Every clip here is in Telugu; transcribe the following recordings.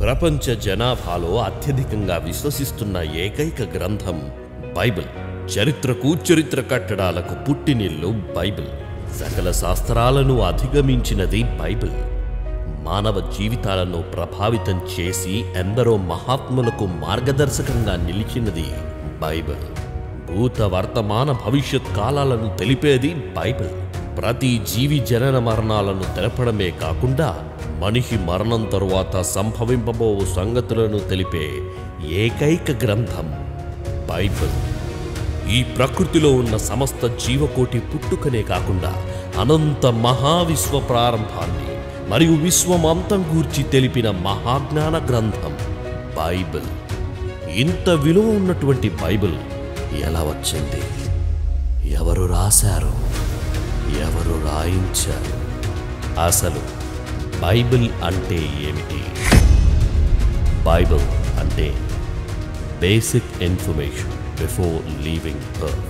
ప్రపంచ జనాభాలో అత్యధికంగా విశ్వసిస్తున్న ఏకైక గ్రంథం బైబిల్. చరిత్రకు, చరిత్ర కట్టడాలకు పుట్టినిల్లు బైబిల్. సకల శాస్త్రాలను అధిగమించినది బైబిల్. మానవ జీవితాలను ప్రభావితం చేసి ఎందరో మహాత్ములకు మార్గదర్శకంగా నిలిచినది బైబిల్. భూత, వర్తమాన, భవిష్యత్ కాలాలను తెలిపేది బైబిల్. ప్రతి జీవి జనన మరణాలను తెలపడమే కాకుండా మనిషి మరణం తరువాత సంభవింపబో సంగతులను తెలిపే ఏకైక గ్రంథం బైబిల్. ఈ ప్రకృతిలో ఉన్న సమస్త జీవకోటి పుట్టుకనే కాకుండా అనంత మహావిశ్వ ప్రారంభాన్ని మరియు విశ్వమంతం గూర్చి తెలిపిన మహాజ్ఞాన గ్రంథం బైబిల్. ఇంత విలువ ఉన్నటువంటి బైబిల్ ఎలా వచ్చింది? ఎవరు రాశారు? ఎవరు రాయించారు? అసలు బైబిల్ అంటే ఏమిటి? బైబిల్ అంటే basic information before leaving earth,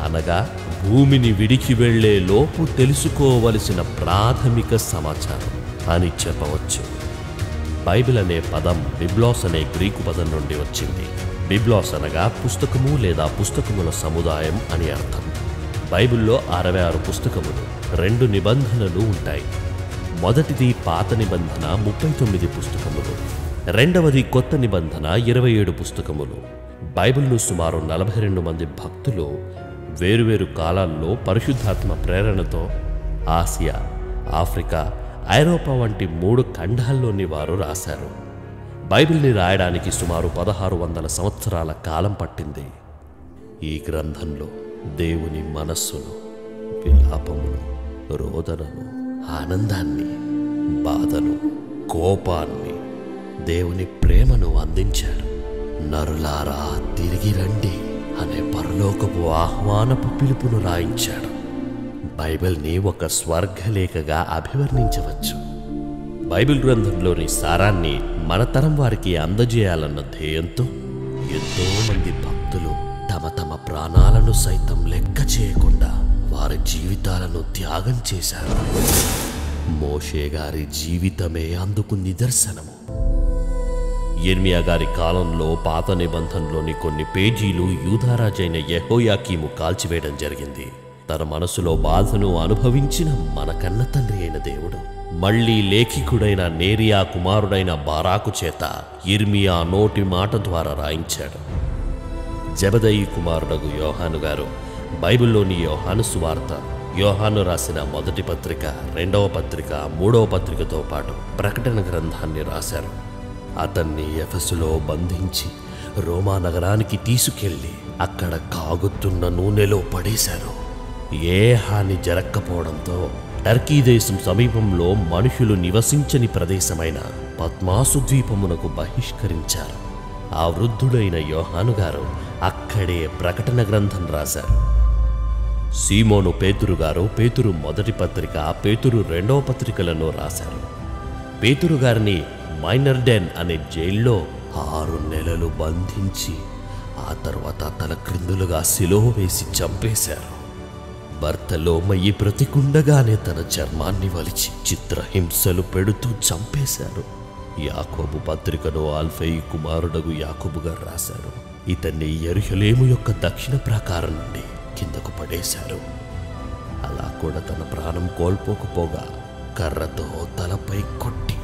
అనగా భూమిని విడిచి వెళ్లే లోపు తెలుసుకోవలసిన ప్రాథమిక సమాచారం అని చెప్పవచ్చు. బైబిల్ అనే పదం బిబ్లాస్ అనే గ్రీకు పదం నుండి వచ్చింది. బిబ్లాస్ అనగా పుస్తకము లేదా పుస్తకముల సముదాయం అని అర్థం. బైబిల్లో 66 పుస్తకములు, 2 నిబంధనలు ఉంటాయి. మొదటిది పాత నిబంధన 39 పుస్తకములు, రెండవది కొత్త నిబంధన 27 పుస్తకములు. బైబిల్ను సుమారు 42 మంది భక్తులు వేరువేరు కాలాల్లో పరిశుద్ధాత్మ ప్రేరణతో ఆసియా, ఆఫ్రికా, ఐరోపా వంటి 3 ఖండాల్లోని వారు రాశారు. బైబిల్ని రాయడానికి సుమారు 1600 సంవత్సరాల కాలం పట్టింది. ఈ గ్రంథంలో దేవుని మనస్సును, విలాపమును, రోదనను, ఆనందాన్ని, బాధను, కోపాన్ని, దేవుని ప్రేమను అందించాడు. నరులారా తిరిగి రండి అనే పరలోకపు ఆహ్వానపు పిలుపును రాయించాడు. బైబిల్ని ఒక స్వర్గలేఖగా అభివర్ణించవచ్చు. బైబిల్ గ్రంథంలోని సారాన్ని మన తరం వారికి అందజేయాలన్న ధ్యేయంతో ఎంతోమంది భక్తులు తమ తమ ప్రాణాలను సైతం లెక్క చేయకుండా వారి జీవితాలను త్యాగం చేశారు. మోషే గారి జీవితమే అందుకు నిదర్శనము. యిర్మీయా గారి కాలంలో పాత నిబంధనలోని కొన్ని పేజీలు యూదారాజైన యెహోయాకీము కాల్చివేయడం జరిగింది. తన మనసులో బాధను అనుభవించిన మన కన్న తండ్రి అయిన దేవుడు మళ్లీ లేఖికుడైన నేరియా కుమారుడైన బారాకు చేత యిర్మీయా నోటి మాట ద్వారా రాయించాడు. జెబెదయి కుమారుడగు యోహాను గారు బైబిల్లోని యోహాను సువార్త, యోహాను రాసిన మొదటి పత్రిక, 2వ పత్రిక, 3వ పత్రికతో పాటు ప్రకటన గ్రంథాన్ని రాశారు. అతన్ని ఎఫెసులో బంధించి రోమా నగరానికి తీసుకెళ్లి అక్కడ కాగుతున్న నూనెలో పడేశారు. ఏ హాని జరక్కపోవడంతో టర్కీ దేశం సమీపంలో మనుషులు నివసించని ప్రదేశమైన పద్మాసు ద్వీపమునకు బహిష్కరించారు. ఆ వృద్ధుడైన యోహాను గారు అక్కడే ప్రకటన గ్రంథం రాశారు. సీమోను పేతురు గారు పేతురు మొదటి పత్రిక, పేతురు 2వ పత్రికలను రాశారు. పేతురు గారిని మైనర్డెన్ అనే జైల్లో 6 నెలలు బంధించి ఆ తర్వాత తల క్రిందులుగా సిలువ వేసి చంపేశారు. బర్తలోమయి బ్రతికుండగానే తన చర్మాన్ని వలిచి చిత్రహింసలు పెడుతూ చంపేశారు. యాకోబు పత్రికను అల్ఫయి కుమారుడగు యాకోబు గారు రాశారు. ఇతన్ని యెరూషలేము యొక్క దక్షిణ ప్రాకారం నుండి కిందకు పడేశారు. అలా కూడా తన ప్రాణం కోల్పోకపోగా కర్రతో తలపై కొట్టి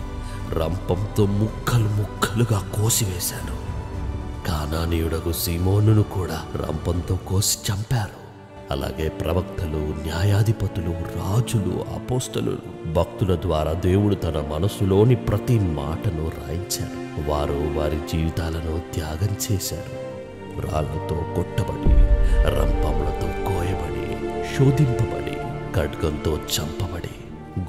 రంపంతో ముక్కలు ముక్కలుగా కోసివేశారు. కానానీయుడగు సీమోనును కూడా రంపంతో కోసి చంపారు. అలాగే ప్రవక్తలు, న్యాయాధిపతులు, రాజులు, అపోస్తలులు, భక్తుల ద్వారా దేవుడు తన మనసులోని ప్రతి మాటను రాయించారు. వారు వారి జీవితాలను త్యాగం చేశారు. రాళ్లతో కొట్టబడి, రంపములతో కోయబడి, శోధింపబడి, ఖడ్గంతో చంపబడి,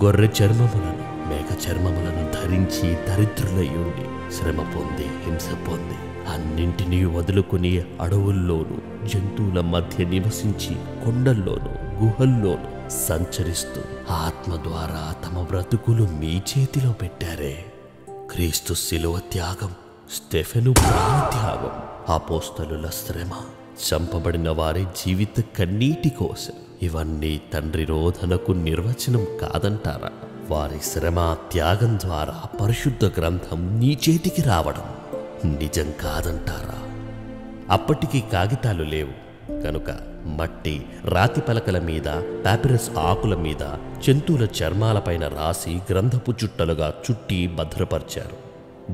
గొర్రె చర్మములను, మేక చర్మములను ధరించి దరిద్రులయ్యుండి శ్రమ పొంది, హింస పొంది, అన్నింటినీ వదులుకుని అడవుల్లోనూ జంతువుల మధ్య నివసించి కొండల్లోనూ గుహల్లోనూ సంచరిస్తూ ఆత్మ ద్వారా తమ బ్రతుకులు మీ చేతిలో పెట్టారే. క్రీస్తు శిలువ త్యాగం, స్టెఫెను ప్రాణత్యాగం, అపోస్తలుల శ్రమ, చంపబడిన వారి జీవిత కన్నీటి కోసం, ఇవన్నీ తండ్రి రోధనకు నిర్వచనం కాదంటారా? వారి శ్రమ త్యాగం ద్వారా పరిశుద్ధ గ్రంథం నీ చేతికి రావడం నిజం కాదంటారా? అప్పటికి కాగితాలు లేవు కనుక మట్టి, రాతి పలకల మీద, పాపిరస్ ఆకుల మీద, జంతువుల చర్మాలపైన రాసి గ్రంథపు చుట్టలుగా చుట్టి భద్రపరిచారు.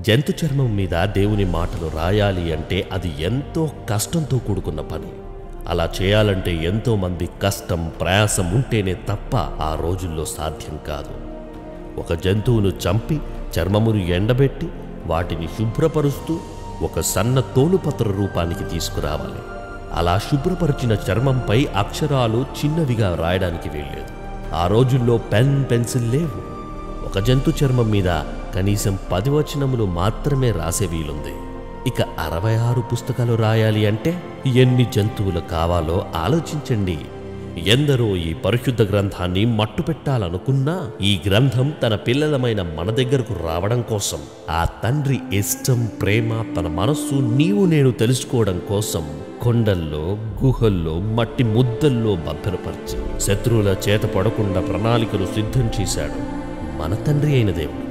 జంతు చర్మం మీద దేవుని మాటలు రాయాలి అంటే అది ఎంతో కష్టంతో కూడుకున్న పని. అలా చేయాలంటే ఎంతో మంది కష్టం, ప్రయాసం ఉంటేనే తప్ప ఆ రోజుల్లో సాధ్యం కాదు. ఒక జంతువును చంపి చర్మమును ఎండబెట్టి వాటిని శుభ్రపరుస్తూ ఒక సన్న తోలుపత్ర రూపానికి తీసుకురావాలి. అలా శుభ్రపరిచిన చర్మంపై అక్షరాలు చిన్నవిగా రాయడానికి వీల్లేదు. ఆ రోజుల్లో పెన్, పెన్సిల్ లేవు. ఒక జంతు చర్మం మీద కనీసం 10 వచనములు మాత్రమే రాసే వీలుంది. ఇక 66 పుస్తకాలు రాయాలి అంటే ఎన్ని జంతువులు కావాలో ఆలోచించండి. ఎందరో ఈ పరిశుద్ధ గ్రంథాన్ని మట్టుపెట్టాలనుకున్నా ఈ గ్రంథం తన పిల్లలమైన మన దగ్గరకు రావడం కోసం, ఆ తండ్రి ఇష్టం, ప్రేమ, తన మనస్సు నీవు నేను తెలుసుకోవడం కోసం కొండల్లో, గుహల్లో, మట్టి ముద్దల్లో భద్రపరిచి శత్రువుల చేత పడకుండా ప్రణాళికలు సిద్ధం చేశాడు మన తండ్రి అయిన దేవుడు.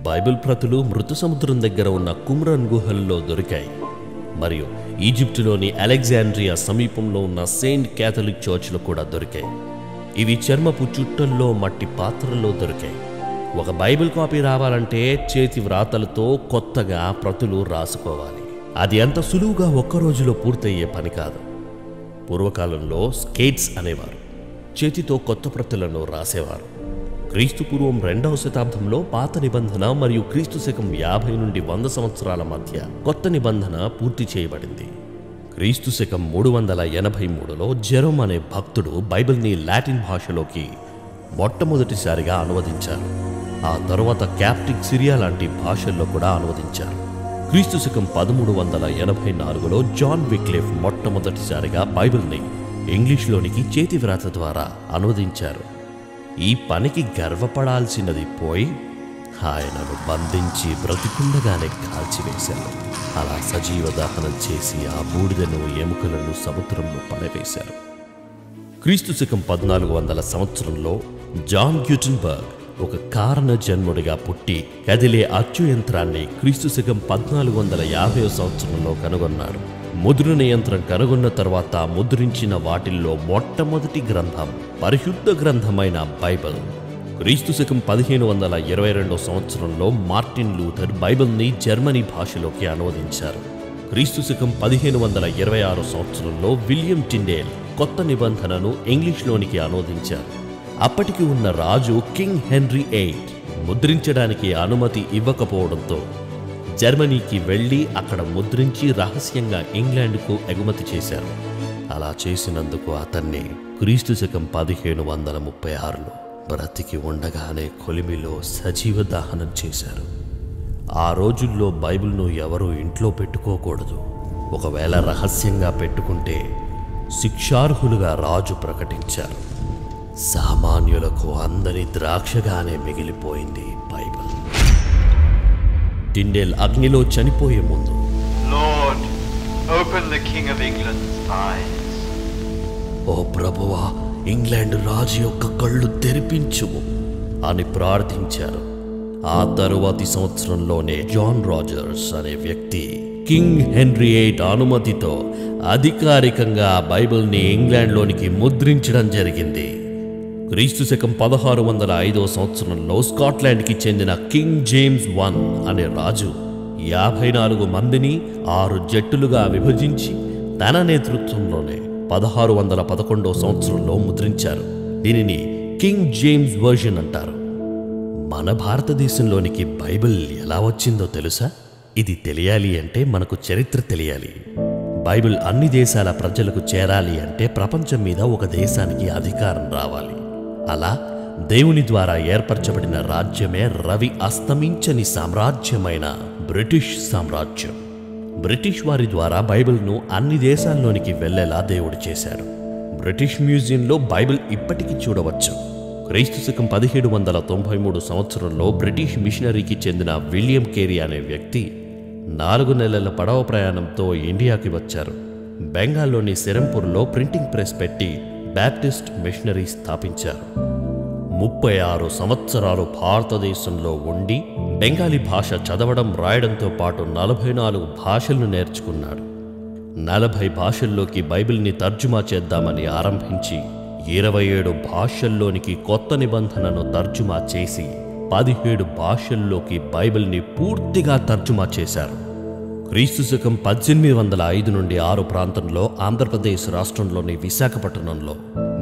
బైబిల్ ప్రతులు మృత సముద్రం దగ్గర ఉన్న కుమ్రాన్ గుహల్లో దొరికాయి. మరియు ఈజిప్టులోని అలెగ్జాండ్రియా సమీపంలో ఉన్న సెయింట్ క్యాథలిక్ చర్చ్లో కూడా దొరికాయి. ఇవి చర్మపు చుట్టల్లో, మట్టి పాత్రల్లో దొరికాయి. ఒక బైబిల్ కాపీ రావాలంటే చేతి వ్రాతలతో కొత్తగా ప్రతులు రాసుకోవాలి. అది అంత సులువుగా ఒక్క రోజులో పూర్తయ్యే పని కాదు. పూర్వకాలంలో స్కేట్స్ అనేవారు. చేతితో కొత్త ప్రతులను రాసేవారు. క్రీస్తు పూర్వం 2వ శతాబ్దంలో పాత నిబంధన మరియు క్రీస్తు శకం 50 నుండి 100 సంవత్సరాల మధ్య కొత్త నిబంధన పూర్తి చేయబడింది. క్రీస్తు శకం 383లో జెరోమ్ అనే భక్తుడు బైబిల్ని లాటిన్ భాషలోకి మొట్టమొదటిసారిగా అనువదించారు. ఆ తరువాత క్యాప్టిక్, సిరియా లాంటి భాషల్లో కూడా అనువదించారు. క్రీస్తు శకం 1384లో జాన్ విక్లిఫ్ మొట్టమొదటిసారిగా బైబిల్ని ఇంగ్లీష్లోనికి చేతి వ్రాత ద్వారా అనువదించారు. ఈ పనికి గర్వపడాల్సినది పోయి ఆయనను బంధించి బ్రతికుండగానే కాల్చివేశారు. అలా సజీవ దహనం చేసి ఆ బూడిదను, ఎముకలను సముద్రంలో పడవేశారు. క్రీస్తు శకం 1400 సంవత్సరంలో జాన్ గ్యూటెన్బర్గ్ ఒక కారణ జన్ముడిగా పుట్టి కదిలే అచ్చు యంత్రాన్ని క్రీస్తు శకం 1450 సంవత్సరంలో కనుగొన్నాడు. ముద్రణ యంత్రం కనుగొన్న తర్వాత ముద్రించిన వాటిల్లో మొట్టమొదటి గ్రంథం పరిశుద్ధ గ్రంథమైన బైబిల్. క్రీస్తు శకం 1522 సంవత్సరంలో మార్టిన్ లూథర్ బైబిల్ని జర్మనీ భాషలోకి అనువదించారు. క్రీస్తు శకం 1526 సంవత్సరంలో విలియం టిండేల్ కొత్త నిబంధనను ఇంగ్లీష్లోనికి అనువదించారు. అప్పటికి ఉన్న రాజు కింగ్ హెన్రీ VIII ముద్రించడానికి అనుమతి ఇవ్వకపోవడంతో జర్మనీకి వెళ్ళి అక్కడ ముద్రించి రహస్యంగా ఇంగ్లాండ్కు ఎగుమతి చేశారు. అలా చేసినందుకు అతన్ని క్రీస్తు శకం 1536లో బ్రతికి ఉండగానే కొలిమిలో సజీవ దహనం చేశారు. ఆ రోజుల్లో బైబిల్ను ఎవరూ ఇంట్లో పెట్టుకోకూడదు. ఒకవేళ రహస్యంగా పెట్టుకుంటే శిక్షార్హులుగా రాజు ప్రకటించారు. సామాన్యులకు అందని ద్రాక్షగానే మిగిలిపోయింది బైబిల్. టిండేల్ అగ్నిలో చనిపోయే ముందు Lord, open the King of England's eyes. ఓ ప్రభువా, ఇంగ్లాండ్ రాజు యొక్క కళ్ళు తెరిపించుము అని ప్రార్థించారు. ఆ తరువాతి సంవత్సరంలోనే జాన్ రాజర్స్ అనే వ్యక్తి కింగ్ హెన్రీ VIII అనుమతితో అధికారికంగా బైబిల్ని ఇంగ్లాండ్లోనికి ముద్రించడం జరిగింది. క్రీస్తు శకం 1605 సంవత్సరంలో స్కాట్లాండ్కి చెందిన కింగ్ జేమ్స్ I అనే రాజు 54 మందిని 6 జట్టులుగా విభజించి తన నేతృత్వంలోనే 1611 సంవత్సరంలో ముద్రించారు. దీనిని కింగ్ జేమ్స్ వర్షన్ అంటారు. మన భారతదేశంలోనికి బైబిల్ ఎలా వచ్చిందో తెలుసా? ఇది తెలియాలి అంటే మనకు చరిత్ర తెలియాలి. బైబిల్ అన్ని దేశాల ప్రజలకు చేరాలి అంటే ప్రపంచం మీద ఒక దేశానికి అధికారం రావాలి. అలా దేవుని ద్వారా ఏర్పరచబడిన రాజ్యమే రవి అస్తమించని సామ్రాజ్యమైన బ్రిటిష్ సామ్రాజ్యం. బ్రిటిష్ వారి ద్వారా బైబిల్ను అన్ని దేశాల్లోనికి వెళ్లేలా దేవుడు చేశాడు. బ్రిటిష్ మ్యూజియంలో బైబిల్ ఇప్పటికీ చూడవచ్చు. క్రీస్తు శకం 1793 సంవత్సరంలో బ్రిటిష్ మిషనరీకి చెందిన విలియం కేరీ అనే వ్యక్తి 4 నెలల పడవ ప్రయాణంతో ఇండియాకి వచ్చారు. బెంగాల్లోని సెరంపూర్లో ప్రింటింగ్ ప్రెస్ పెట్టి బ్యాప్టిస్ట్ మిషనరీ స్థాపించారు. 36 సంవత్సరాలు భారతదేశంలో ఉండి బెంగాలీ భాష చదవడం రాయడంతో పాటు 44 భాషలను నేర్చుకున్నాడు. 40 భాషల్లోకి బైబిల్ని తర్జుమా చేద్దామని ఆరంభించి 27 భాషల్లోనికి కొత్త నిబంధనను తర్జుమా చేసి 17 భాషల్లోకి బైబిల్ని పూర్తిగా తర్జుమా చేశారు. క్రీస్తు శకం 1805 నుండి 6 ప్రాంతంలో ఆంధ్రప్రదేశ్ రాష్ట్రంలోని విశాఖపట్నంలో,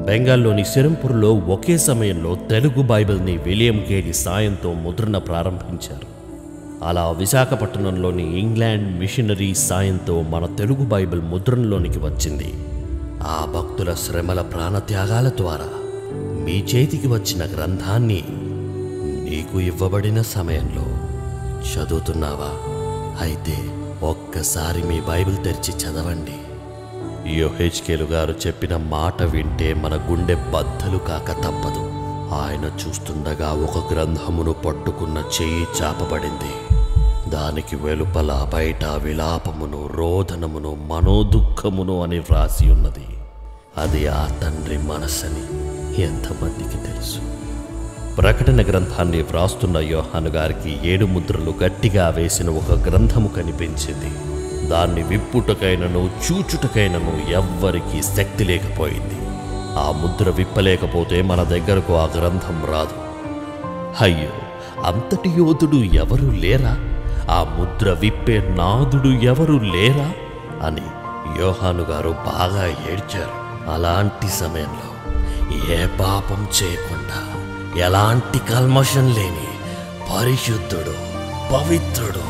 బెంగాల్లోని సిరంపూర్లో ఒకే సమయంలో తెలుగు బైబిల్ని విలియం కేరీ సాయంతో ముద్రణ ప్రారంభించారు. అలా విశాఖపట్నంలోని ఇంగ్లాండ్ మిషనరీ సాయంతో మన తెలుగు బైబిల్ ముద్రణలోనికి వచ్చింది. ఆ భక్తుల శ్రమల ప్రాణత్యాగాల ద్వారా మీ చేతికి వచ్చిన గ్రంథాన్ని నీకు ఇవ్వబడిన సమయంలో చదువుతున్నావా? అయితే ఒక్కసారి మీ బైబిల్ తెరిచి చదవండి. యోహెజ్కేలు గారు చెప్పిన మాట వింటే మన గుండె బద్దలు కాక తప్పదు. ఆయన చూస్తుండగా ఒక గ్రంథమును పట్టుకున్న చెయ్యి చాపబడింది. దానికి వెలుపల బయట విలాపమును, రోదనమును, మనోదుఃఖమును అని వ్రాసి ఉన్నది. అది ఆ తండ్రి మనస్సని ఎంతమందికి తెలుసు? ప్రకటన గ్రంథాన్ని వ్రాస్తున్న యోహాను గారికి 7 ముద్రలు గట్టిగా వేసిన ఒక గ్రంథము కనిపించింది. దాన్ని విప్పుటకైనను చూచుటకైనను ఎవ్వరికీ శక్తి లేకపోయింది. ఆ ముద్ర విప్పలేకపోతే మన దగ్గరకు ఆ గ్రంథం రాదు. అయ్యో, అంతటి యోధుడు ఎవరు లేరా? ఆ ముద్ర విప్పే నాదుడు ఎవరు లేరా అని యోహాను గారు బాగా ఏడ్చారు. అలాంటి సమయంలో ఏ పాపం చేయకుండా, ఎలాంటి కల్మషం లేని పరిశుద్ధుడు, పవిత్రుడు,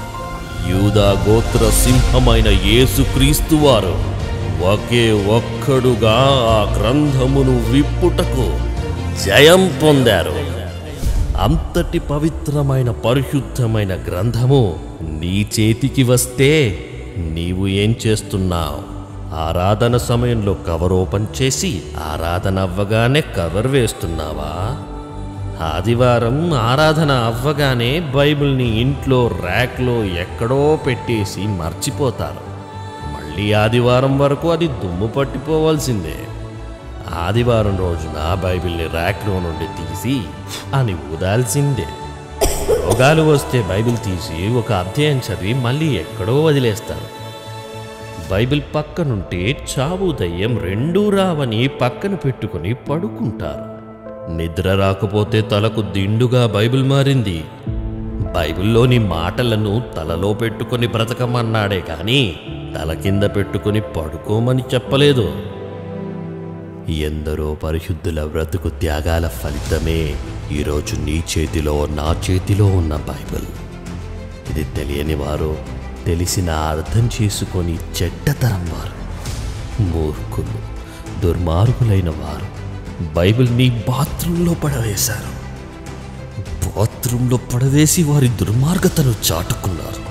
యూదా గోత్ర సింహమైన యేసుక్రీస్తు వారు ఒకే ఒక్కడుగా ఆ గ్రంథమును విప్పుటకు జయం పొందారు. అంతటి పవిత్రమైన పరిశుద్ధమైన గ్రంథము నీ చేతికి వస్తే నీవు ఏం చేస్తున్నావు? ఆరాధన సమయంలో కవర్ ఓపెన్ చేసి ఆరాధన అవ్వగానే కవర్ వేస్తున్నావా? ఆదివారం ఆరాధన అవ్వగానే బైబిల్ని ఇంట్లో ర్యాక్లో ఎక్కడో పెట్టేసి మర్చిపోతారు. మళ్ళీ ఆదివారం వరకు అది దుమ్ము పట్టిపోవాల్సిందే. ఆదివారం రోజున బైబిల్ని ర్యాక్లో నుండి తీసి అని ఊదాల్సిందే. రోగాలు వస్తే బైబిల్ తీసి ఒక అధ్యాయం చదివి మళ్ళీ ఎక్కడో వదిలేస్తారు. బైబిల్ పక్కనుంటే చావు దయ్యం రెండూ రావని పక్కన పెట్టుకుని పడుకుంటారు. నిద్ర రాకపోతే తలకు దిండుగా బైబిల్ మారింది. బైబిల్లోని మాటలను తలలో పెట్టుకుని బ్రతకమన్నాడే కానీ తల కింద పెట్టుకుని పడుకోమని చెప్పలేదు. ఎందరో పరిశుద్ధుల బ్రతుకు త్యాగాల ఫలితమే ఈరోజు నీ చేతిలో, నా చేతిలో ఉన్న బైబిల్. ఇది తెలియని వారు, తెలిసిన అర్థం చేసుకొని చెడ్డతరం వారు, మూర్ఖులు, దుర్మార్గులైన వారు బైబిల్ని బాత్రూంలో పడవేశారు. బాత్రూంలో పడవేసి వారి దుర్మార్గతను చాటుకున్నారు.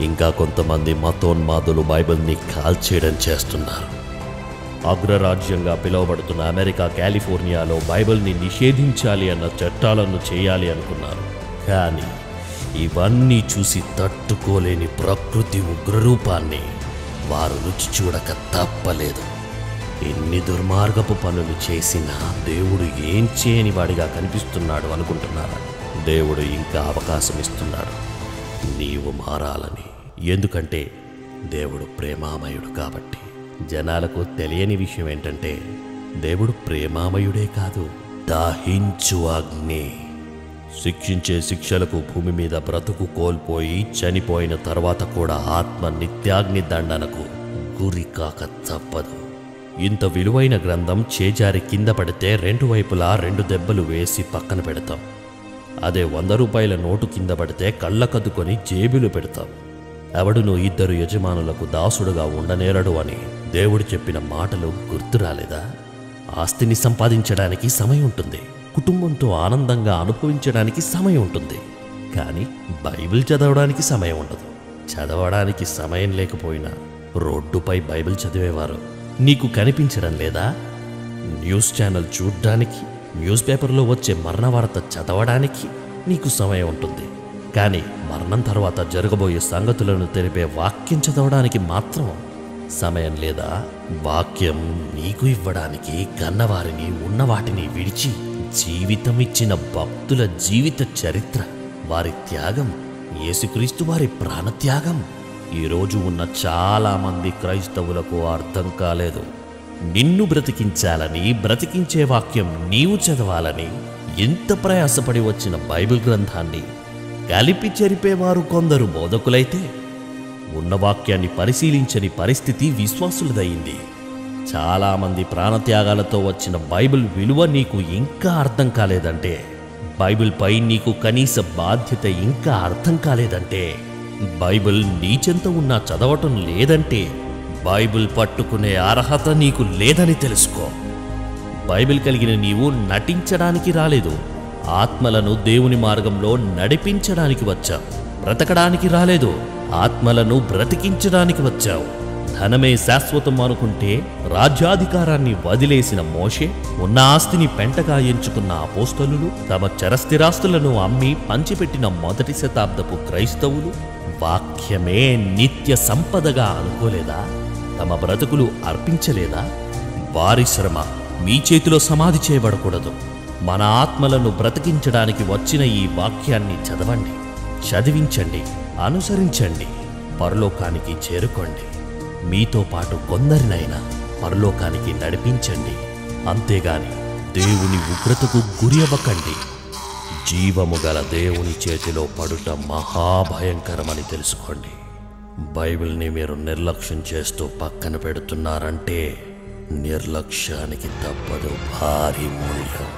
ఇంకా కొంతమంది మతోన్మాదులు బైబిల్ని కాల్చేయడం చేస్తున్నారు. అగ్రరాజ్యంగా పిలువబడుతున్న అమెరికా, కాలిఫోర్నియాలో బైబిల్ని నిషేధించాలి అన్న చట్టాలను చేయాలి అనుకున్నారు. కానీ ఇవన్నీ చూసి తట్టుకోలేని ప్రకృతి ఉగ్రరూపాన్ని వారు రుచి చూడక తప్పలేదు. ఎన్ని దుర్మార్గపు పనులు చేసినా దేవుడు ఏం చేయని వాడిగా కనిపిస్తున్నాడు అనుకుంటున్నారా? దేవుడు ఇంకా అవకాశం ఇస్తున్నాడు నీవు మారాలని. ఎందుకంటే దేవుడు ప్రేమామయుడు కాబట్టి. జనాలకు తెలియని విషయం ఏంటంటే దేవుడు ప్రేమామయుడే కాదు, దహించు అగ్ని. శిక్షించే శిక్షలకు భూమి మీద బ్రతుకు కోల్పోయి చనిపోయిన తర్వాత కూడా ఆత్మ నిత్యాగ్ని దండనకు గురి కాక తప్పదు. ఇంత విలువైన గ్రంథం చేజారి కింద పడితే 2 వైపులా 2 దెబ్బలు వేసి పక్కన పెడతాం. అదే 100 రూపాయల నోటు కింద పడితే కళ్ళకద్దుకొని జేబులు పెడతాం. ఎవడును 2 యజమానులకు దాసుడుగా ఉండనేరడు అని దేవుడు చెప్పిన మాటలు గుర్తు రాలేదా? ఆస్తిని సంపాదించడానికి సమయం ఉంటుంది, కుటుంబంతో ఆనందంగా అనుభవించడానికి సమయం ఉంటుంది, కానీ బైబిల్ చదవడానికి సమయం ఉండదు. చదవడానికి సమయం లేకపోయినా రోడ్డుపై బైబిల్ చదివేవారు నీకు కనిపించడం లేదా? న్యూస్ ఛానల్ చూడ్డానికి, న్యూస్ పేపర్లో వచ్చే మరణ వార్త చదవడానికి నీకు సమయం ఉంటుంది, కానీ మరణం తర్వాత జరగబోయే సంగతులను తెలిపే వాక్యం చదవడానికి మాత్రం సమయం లేదా? వాక్యం నీకు ఇవ్వడానికి కన్నవారిని, ఉన్నవాటిని విడిచి జీవితం ఇచ్చిన భక్తుల జీవిత చరిత్ర, వారి త్యాగం, యేసుక్రీస్తు వారి ప్రాణత్యాగం ఈరోజు ఉన్న చాలామంది క్రైస్తవులకు అర్థం కాలేదు. నిన్ను బ్రతికించాలని, బ్రతికించే వాక్యం నీవు చదవాలని ఎంత ప్రయాసపడి వచ్చిన బైబిల్ గ్రంథాన్ని కలిపి చెరిపేవారు కొందరు బోధకులైతే, ఉన్న వాక్యాన్ని పరిశీలించని పరిస్థితి విశ్వాసులదయింది. చాలామంది ప్రాణత్యాగాలతో వచ్చిన బైబిల్ విలువ నీకు ఇంకా అర్థం కాలేదంటే, బైబిల్పై నీకు కనీస బాధ్యత ఇంకా అర్థం కాలేదంటే, బైబిల్ నీ చెంత ఉన్నా చదవటం లేదంటే, బైబిల్ పట్టుకునే అర్హత నీకు లేదని తెలుసుకో. బైబిల్ కలిగిన నీవు నటించడానికి రాలేదు, ఆత్మలను దేవుని మార్గంలో నడిపించడానికి వచ్చావు. బ్రతకడానికి రాలేదు, ఆత్మలను బ్రతికించడానికి వచ్చావు. ధనమే శాశ్వతం అనుకుంటే రాజ్యాధికారాన్ని వదిలేసిన మోషే, ఉన్న ఆస్తిని పెంటగా ఎంచుకున్న అపోస్తలులు, తమ చరస్థిరాస్తులను అమ్మి పంచిపెట్టిన మొదటి శతాబ్దపు క్రైస్తవులు వాక్యమే నిత్య సంపదగా అనుకోలేదా? తమ బ్రతుకులు అర్పించలేదా? వారి శ్రమ మీ చేతిలో సమాధి చేయబడకూడదు. మన ఆత్మలను బ్రతికించడానికి వచ్చిన ఈ వాక్యాన్ని చదవండి, చదివించండి, అనుసరించండి, పరలోకానికి చేరుకోండి. మీతో పాటు కొందరినైనా పరలోకానికి నడిపించండి. అంతేగాని దేవుని ఉగ్రతకు గురి అవ్వకండి. జీవము గల దేవుని చేతిలో పడుట మహాభయంకరమని తెలుసుకోండి. బైబిల్ని మీరు నిర్లక్ష్యం చేస్తూ పక్కన పెడుతున్నారంటే నిర్లక్ష్యానికి తప్పదు భారీ మూల్యం.